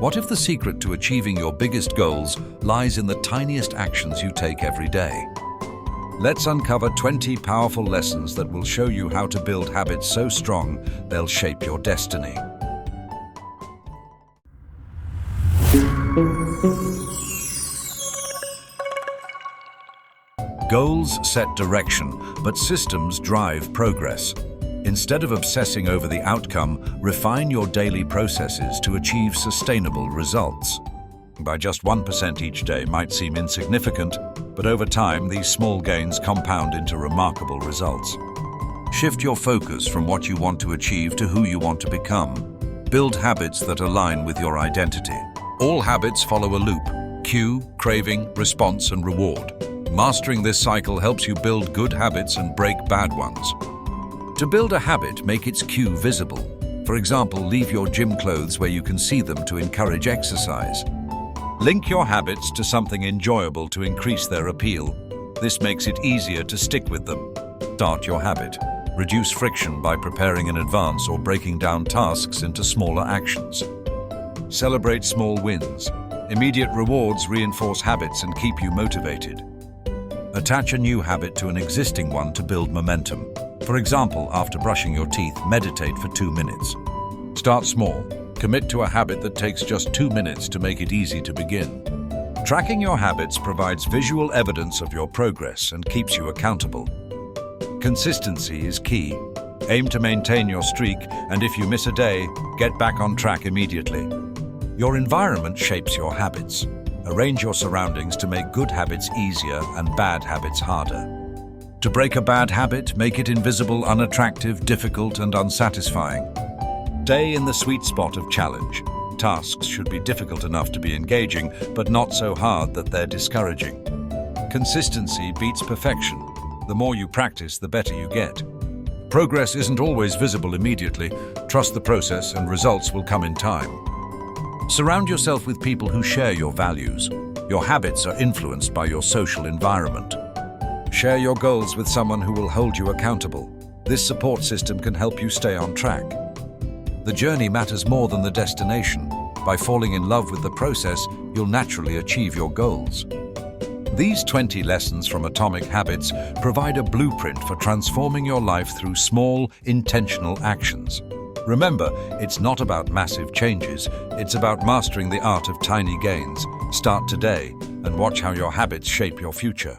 What if the secret to achieving your biggest goals lies in the tiniest actions you take every day? Let's uncover 20 powerful lessons that will show you how to build habits so strong they'll shape your destiny. Goals set direction, but systems drive progress. Instead of obsessing over the outcome, refine your daily processes to achieve sustainable results. By just 1% each day might seem insignificant, but over time these small gains compound into remarkable results. Shift your focus from what you want to achieve to who you want to become. Build habits that align with your identity. All habits follow a loop: cue, craving, response, and reward. Mastering this cycle helps you build good habits and break bad ones. To build a habit, make its cue visible. For example, leave your gym clothes where you can see them to encourage exercise. Link your habits to something enjoyable to increase their appeal. This makes it easier to stick with them. Start your habit. Reduce friction by preparing in advance or breaking down tasks into smaller actions. Celebrate small wins. Immediate rewards reinforce habits and keep you motivated. Attach a new habit to an existing one to build momentum. For example, after brushing your teeth, meditate for 2 minutes. Start small. Commit to a habit that takes just 2 minutes to make it easy to begin. Tracking your habits provides visual evidence of your progress and keeps you accountable. Consistency is key. Aim to maintain your streak, and if you miss a day, get back on track immediately. Your environment shapes your habits. Arrange your surroundings to make good habits easier and bad habits harder. To break a bad habit, make it invisible, unattractive, difficult, and unsatisfying. Stay in the sweet spot of challenge. Tasks should be difficult enough to be engaging, but not so hard that they're discouraging. Consistency beats perfection. The more you practice, the better you get. Progress isn't always visible immediately. Trust the process and results will come in time. Surround yourself with people who share your values. Your habits are influenced by your social environment. Share your goals with someone who will hold you accountable. This support system can help you stay on track. The journey matters more than the destination. By falling in love with the process, you'll naturally achieve your goals. These 20 lessons from Atomic Habits provide a blueprint for transforming your life through small, intentional actions. Remember, it's not about massive changes, it's about mastering the art of tiny gains. Start today and watch how your habits shape your future.